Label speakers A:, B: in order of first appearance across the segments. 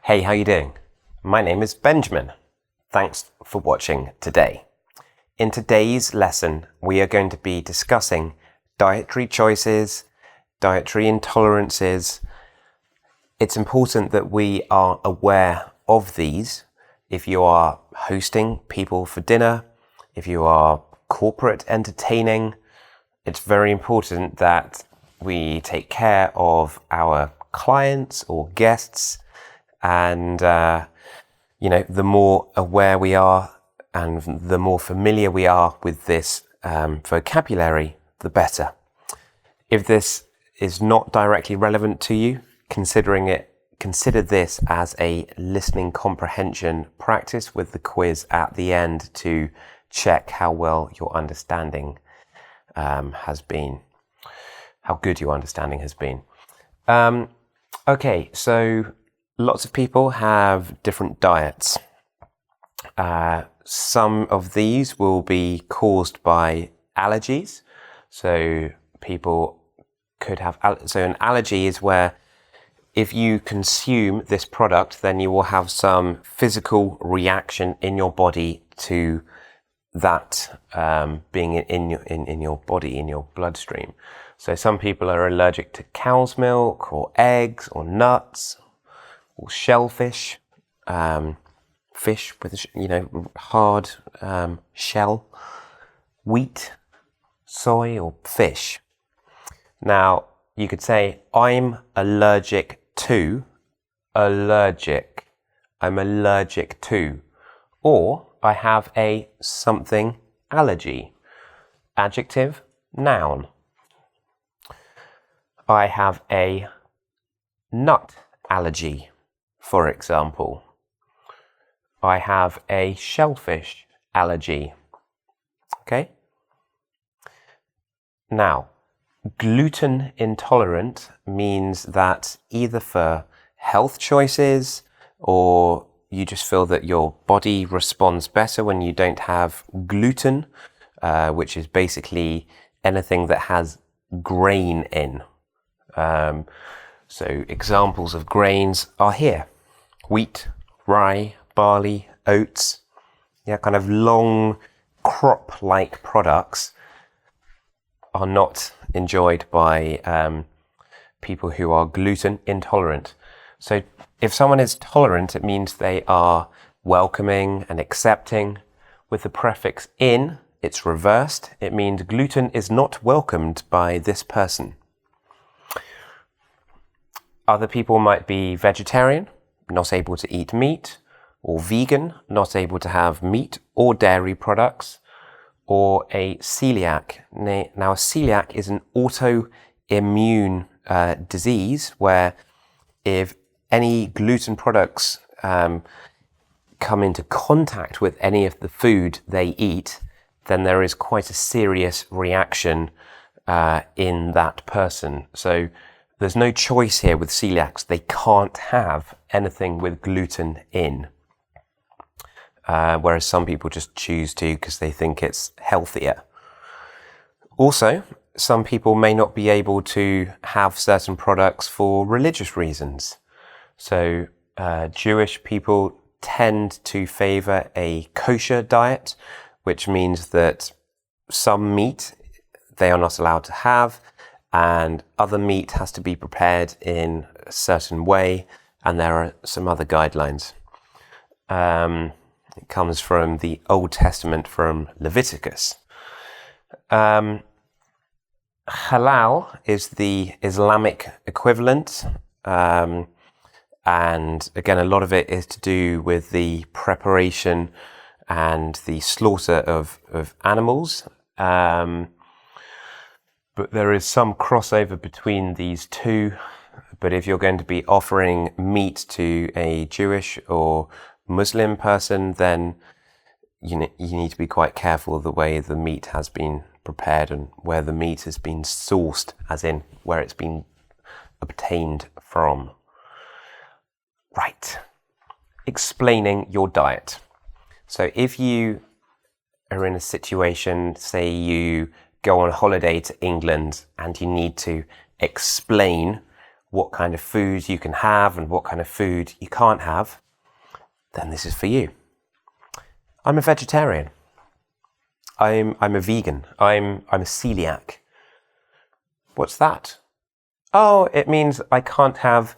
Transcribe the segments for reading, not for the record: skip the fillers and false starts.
A: Hey, how you doing? My name is Benjamin. Thanks for watching today. In today's lesson, we are going to be discussing dietary choices, dietary intolerances. It's important that we are aware of these. If you are hosting people for dinner, if you are corporate entertaining, it's very important that we take care of our clients or guests, and the more aware we are and the more familiar we are with this vocabulary, the better. If this is not directly relevant to you, consider this as a listening comprehension practice with the quiz at the end to check how well your understanding has been, how good your understanding has been. Okay, so lots of people have different diets. Some of these will be caused by allergies. So people could have, so an allergy is where if you consume this product, then you will have some physical reaction in your body to that being in your body, in your bloodstream. So some people are allergic to cow's milk or eggs or nuts or shellfish, fish with hard shell, wheat, soy or fish. Now you could say I'm allergic to, I'm allergic to, or I have a something allergy, adjective, noun. I have a nut allergy, for example. I have a shellfish allergy. Okay? Now, gluten intolerant means that either for health choices or you just feel that your body responds better when you don't have gluten, which is basically anything that has grain in. So examples of grains are here: wheat, rye, barley, oats. Yeah, kind of long crop-like products are not enjoyed by people who are gluten intolerant. So if someone is tolerant, it means they are welcoming and accepting. With the prefix in, it's reversed. It means gluten is not welcomed by this person. Other people might be vegetarian, not able to eat meat, or vegan, not able to have meat or dairy products, or a celiac. Now, a celiac is an autoimmune disease where if any gluten products come into contact with any of the food they eat, then there is quite a serious reaction in that person. So there's no choice here with celiacs. They can't have anything with gluten in. Whereas some people just choose to because they think it's healthier. Also, some people may not be able to have certain products for religious reasons. So Jewish people tend to favor a kosher diet, which means that some meat they are not allowed to have, and other meat has to be prepared in a certain way, and there are some other guidelines. It comes from the Old Testament, from Leviticus. Halal is the Islamic equivalent, and again, a lot of it is to do with the preparation and the slaughter of animals. But there is some crossover between these two. But if you're going to be offering meat to a Jewish or Muslim person, then you need to be quite careful of the way the meat has been prepared and where the meat has been sourced, as in where it's been obtained from. Right. Explaining your diet. So if you are in a situation, say you go on holiday to England and you need to explain what kind of food you can have and what kind of food you can't have, then this is for you. I'm a vegetarian. I'm a vegan. I'm a celiac. What's that? Oh, it means I can't have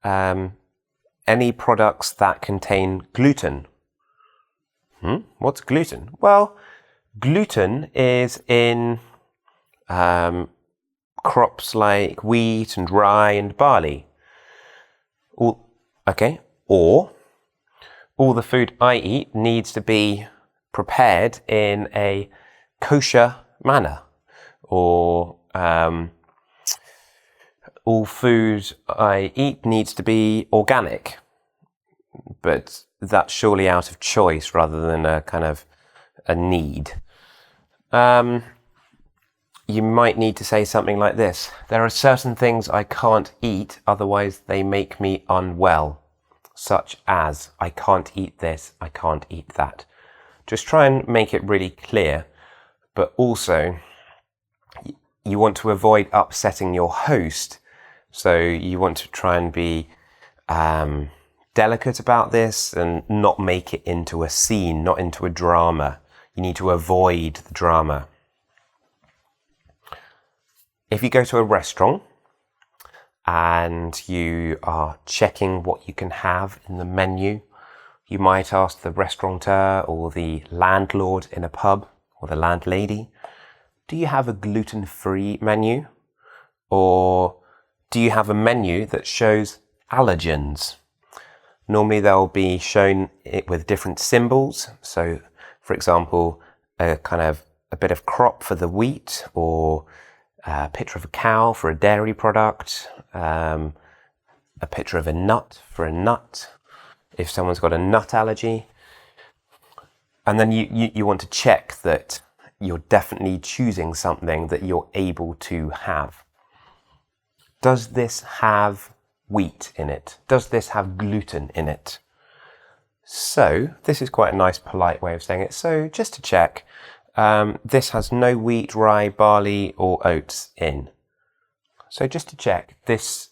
A: any products that contain gluten. What's gluten? Well, gluten is in crops like wheat and rye and barley. Or all the food I eat needs to be prepared in a kosher manner, or all food I eat needs to be organic, but that's surely out of choice rather than a kind of a need. You might need to say something like this: there are certain things I can't eat, otherwise they make me unwell, such as I can't eat this, I can't eat that. Just try and make it really clear, but also you want to avoid upsetting your host, so you want to try and be delicate about this and not make it into a scene, not into a drama. You need to avoid the drama. If you go to a restaurant and you are checking what you can have in the menu, you might ask the restaurateur or the landlord in a pub or the landlady, do you have a gluten-free menu? Or do you have a menu that shows allergens? Normally they'll be shown it with different symbols. So, for example, a bit of crop for the wheat, or a picture of a cow for a dairy product, a picture of a nut for a nut, if someone's got a nut allergy. And then you want to check that you're definitely choosing something that you're able to have. Does this have wheat in it? Does this have gluten in it? So, this is quite a nice polite way of saying it. So, just to check, this has no wheat, rye, barley or oats in. So just to check, this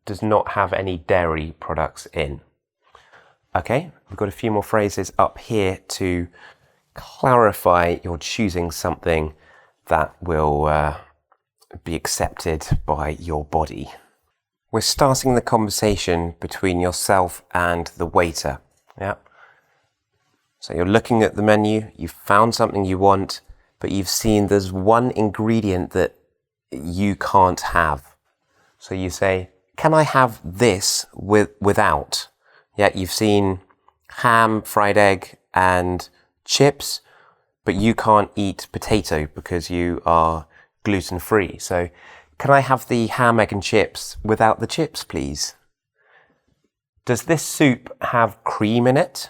A: does not have any dairy products in. Okay, we've got a few more phrases up here to clarify you're choosing something that will be accepted by your body. We're starting the conversation between yourself and the waiter. Yeah. So you're looking at the menu, you've found something you want, but you've seen there's one ingredient that you can't have. So you say, can I have this without? Yeah, you've seen ham, fried egg and chips, but you can't eat potato because you are gluten-free. So can I have the ham, egg and chips without the chips, please? Does this soup have cream in it?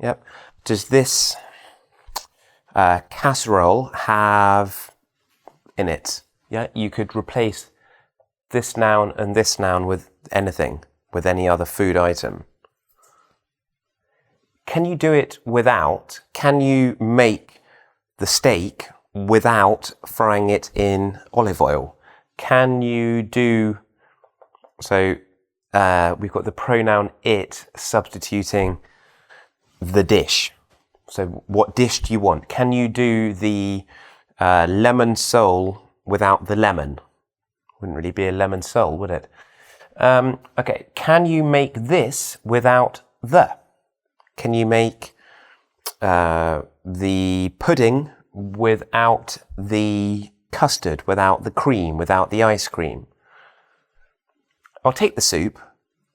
A: Yep. Does this casserole have in it? Yeah, you could replace this noun and this noun with anything, with any other food item. Can you do it without? Can you make the steak without frying it in olive oil? Can you do... So we've got the pronoun it substituting the dish. So what dish do you want? Can you do the lemon sole without the lemon? Wouldn't really be a lemon sole, would it? Okay, can you make this without the? Can you make the pudding without the custard, without the cream, without the ice cream? I'll take the soup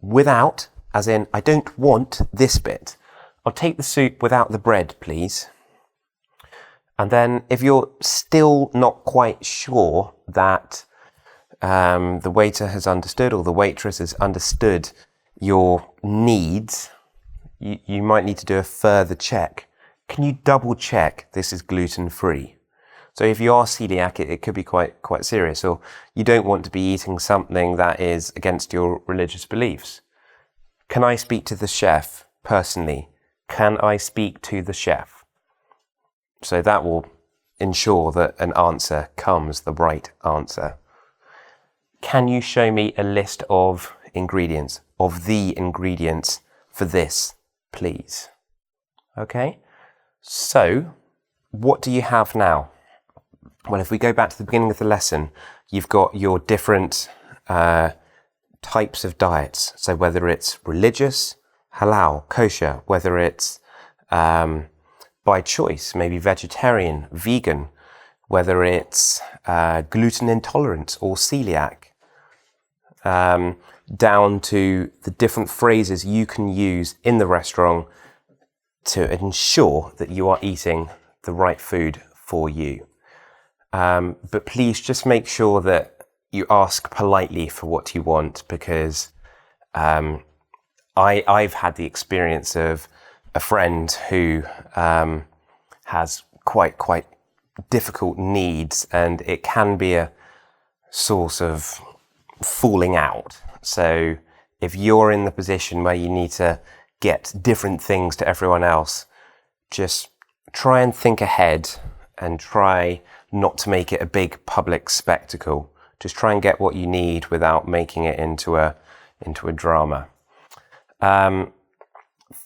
A: without, as in I don't want this bit. I'll take the soup without the bread, please. And then if you're still not quite sure that the waiter has understood or the waitress has understood your needs, you might need to do a further check. Can you double check this is gluten-free? So if you are celiac, it could be quite serious, or you don't want to be eating something that is against your religious beliefs. Can I speak to the chef personally? Can I speak to the chef? So that will ensure that an answer comes, the right answer. can you show me a list of ingredients, of the ingredients for this, please? Okay, so what do you have now? Well, if we go back to the beginning of the lesson, you've got your different types of diets. So whether it's religious, halal, kosher, whether it's by choice, maybe vegetarian, vegan, whether it's gluten intolerant or celiac, down to the different phrases you can use in the restaurant to ensure that you are eating the right food for you. But please just make sure that you ask politely for what you want, because I've had the experience of a friend who has quite difficult needs, and it can be a source of falling out. So if you're in the position where you need to get different things to everyone else, just try and think ahead and try not to make it a big public spectacle. Just try and get what you need without making it into a drama.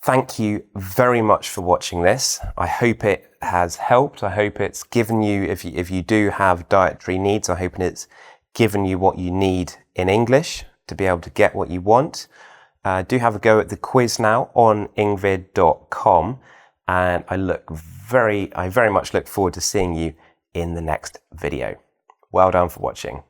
A: Thank you very much for watching this. I hope it has helped. I hope it's given you, if you do have dietary needs, I hope it's given you what you need in English to be able to get what you want. Do have a go at the quiz now on engvid.com, and I very much look forward to seeing you in the next video. Well done for watching.